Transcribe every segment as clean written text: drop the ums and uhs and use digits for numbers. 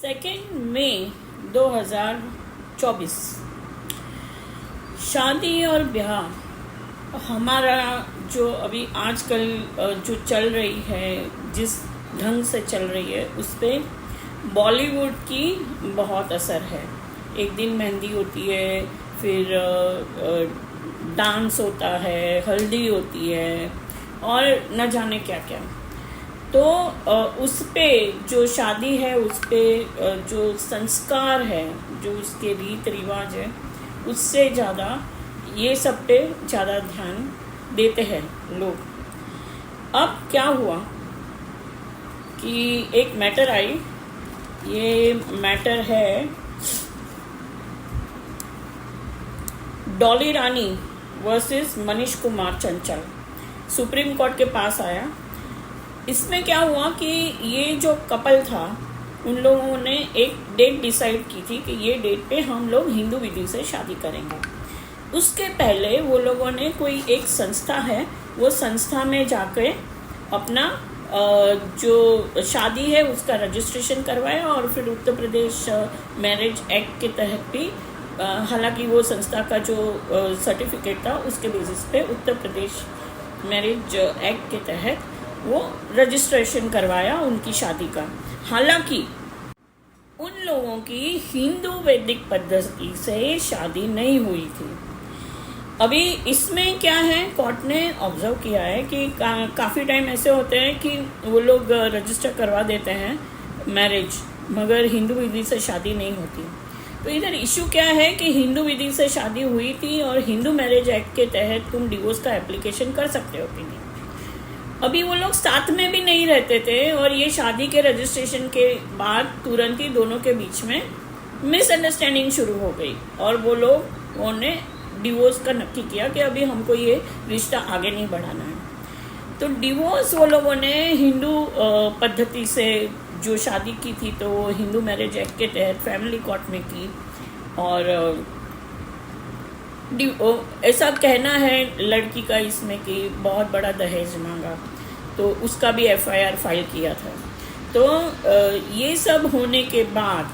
2 मई 2024। शादी और ब्याह हमारा जो अभी आजकल जो चल रही है, जिस ढंग से चल रही है, उस पर बॉलीवुड की बहुत असर है। एक दिन मेहंदी होती है, फिर डांस होता है, हल्दी होती है और न जाने क्या क्या। तो उस पे जो शादी है, उस पे जो संस्कार है, जो उसके रीत रिवाज है, उससे ज़्यादा ये सब पे ज़्यादा ध्यान देते हैं लोग। अब क्या हुआ कि एक मैटर आई। ये मैटर है डॉली रानी वर्सेस मनीष कुमार चंचल, सुप्रीम कोर्ट के पास आया। इसमें क्या हुआ कि ये जो कपल था, उन लोगों ने एक डेट डिसाइड की थी कि ये डेट पे हम लोग हिंदू विधि से शादी करेंगे। उसके पहले वो लोगों ने कोई एक संस्था है, वो संस्था में जाके अपना जो शादी है उसका रजिस्ट्रेशन करवाया और फिर उत्तर प्रदेश मैरिज एक्ट के तहत भी, हालांकि वो संस्था का जो सर्टिफिकेट था उसके बेसिस पे उत्तर प्रदेश मैरिज एक्ट के तहत वो रजिस्ट्रेशन करवाया उनकी शादी का। हालांकि उन लोगों की हिंदू वैदिक पद्धति से शादी नहीं हुई थी। अभी इसमें क्या है, कोर्ट ने ऑब्जर्व किया है कि काफ़ी टाइम ऐसे होते हैं कि वो लोग रजिस्टर करवा देते हैं मैरिज, मगर हिंदू विधि से शादी नहीं होती। तो इधर इशू क्या है कि हिंदू विधि से शादी हुई थी और हिंदू मैरिज एक्ट के तहत तुम डिवोर्स का एप्लीकेशन कर सकते हो कि नहीं। अभी वो लोग साथ में भी नहीं रहते थे और ये शादी के रजिस्ट्रेशन के बाद तुरंत ही दोनों के बीच में मिसअंडरस्टैंडिंग शुरू हो गई और वो लोगों ने डिवोर्स का नक्की किया कि अभी हमको ये रिश्ता आगे नहीं बढ़ाना है। तो डिवोर्स वो लोगों ने हिंदू पद्धति से जो शादी की थी, तो वो हिंदू मैरिज एक्ट के तहत फैमिली कोर्ट में की। और ऐसा कहना है लड़की का इसमें कि बहुत बड़ा दहेज मांगा, तो उसका भी एफआईआर फाइल किया था। तो ये सब होने के बाद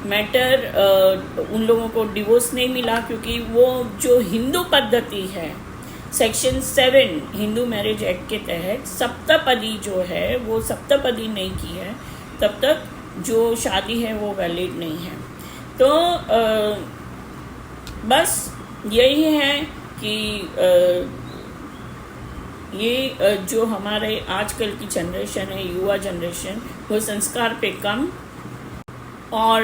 मैटर उन लोगों को डिवोर्स नहीं मिला, क्योंकि वो जो हिंदू पद्धति है, सेक्शन 7 हिंदू मैरिज एक्ट के तहत सप्तपदी जो है, वो सप्तपदी नहीं की है, तब तक जो शादी है वो वैलिड नहीं है। तो बस यही है कि ये जो हमारे आजकल की जनरेशन है, युवा जनरेशन, वो संस्कार पे कम और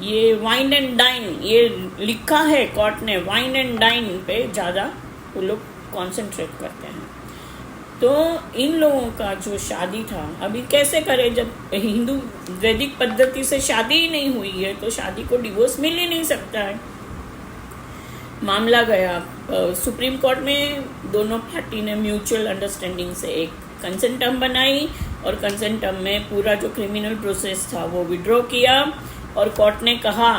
ये वाइन एंड डाइन, ये लिखा है कोर्ट ने, वाइन एंड डाइन पे ज़्यादा वो लोग कॉन्सेंट्रेट करते हैं। तो इन लोगों का जो शादी था, अभी कैसे करें जब हिंदू वैदिक पद्धति से शादी ही नहीं हुई है, तो शादी को डिवोर्स मिल ही नहीं सकता है। मामला गया सुप्रीम कोर्ट में, दोनों पार्टी ने म्यूचुअल अंडरस्टैंडिंग से एक कंसेंट टर्म बनाई और कंसेंट टर्म में पूरा जो क्रिमिनल प्रोसेस था वो विड्रॉ किया। और कोर्ट ने कहा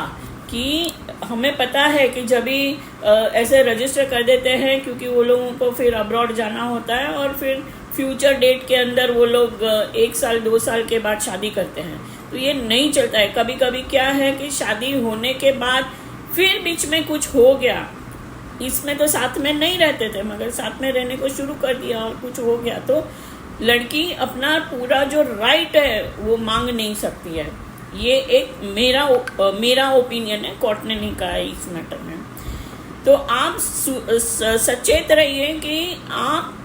कि हमें पता है कि जब भी ऐसे रजिस्टर कर देते हैं, क्योंकि वो लोगों को फिर अब्रॉड जाना होता है और फिर फ्यूचर डेट के अंदर वो लोग 1 साल 2 साल के बाद शादी करते हैं, तो ये नहीं चलता है। कभी कभी क्या है कि शादी होने के बाद फिर बीच में कुछ हो गया, इसमें तो साथ में नहीं रहते थे मगर साथ में रहने को शुरू कर दिया और कुछ हो गया, तो लड़की अपना पूरा जो राइट है वो मांग नहीं सकती है। ये एक मेरा ओपिनियन है, कोर्ट ने नहीं कहा है इस मैटर में। तो आप सचेत रहिए कि आप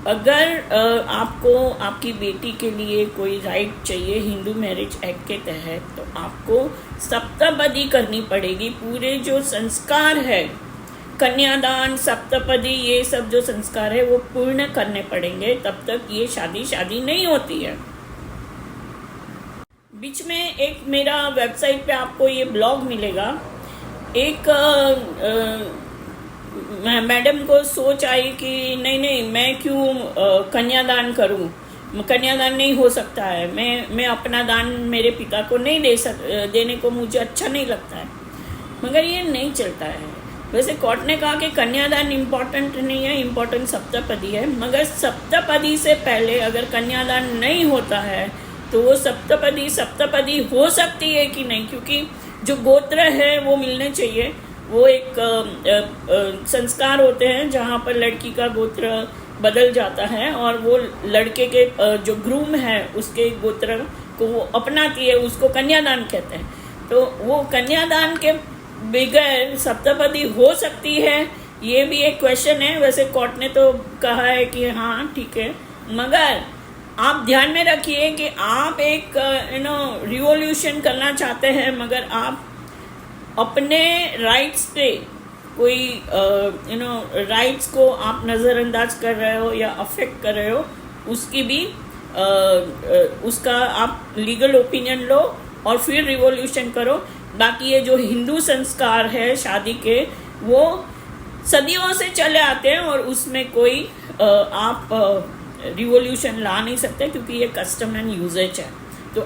अगर आपको आपकी बेटी के लिए कोई राइट चाहिए हिंदू मैरिज एक्ट के तहत, तो आपको सप्तपदी करनी पड़ेगी। पूरे जो संस्कार है, कन्यादान, सप्तपदी, ये सब जो संस्कार है वो पूर्ण करने पड़ेंगे, तब तक ये शादी नहीं होती है। बीच में एक मेरा वेबसाइट पे आपको ये ब्लॉग मिलेगा। एक मैडम को सोच आई कि नहीं मैं क्यों कन्यादान करूं, कन्यादान नहीं हो सकता है, मैं अपना दान मेरे पिता को नहीं देने को मुझे अच्छा नहीं लगता है, मगर ये नहीं चलता है। वैसे कोर्ट ने कहा कि कन्यादान इम्पोर्टेंट नहीं है, इम्पोर्टेंट सप्तपदी है, मगर सप्तपदी से पहले अगर कन्यादान नहीं होता है तो वो सप्तपदी हो सकती है कि नहीं, क्योंकि जो गोत्र है वो मिलने चाहिए। वो एक संस्कार होते हैं जहाँ पर लड़की का गोत्र बदल जाता है और वो लड़के के जो ग्रूम है उसके गोत्र को वो अपनाती है, उसको कन्यादान कहते हैं। तो वो कन्यादान के बगैर सप्तपदी हो सकती है, ये भी एक क्वेश्चन है। वैसे कोर्ट ने तो कहा है कि हाँ ठीक है, मगर आप ध्यान में रखिए कि आप एक रिवॉल्यूशन करना चाहते हैं, मगर आप अपने राइट्स पे कोई राइट्स को आप नज़रअंदाज कर रहे हो या अफेक्ट कर रहे हो, उसकी भी उसका आप लीगल ओपिनियन लो और फिर रिवॉल्यूशन करो। बाकी ये जो हिंदू संस्कार है शादी के, वो सदियों से चले आते हैं और उसमें कोई आप रिवॉल्यूशन ला नहीं सकते, क्योंकि ये कस्टम एंड यूजेज है। तो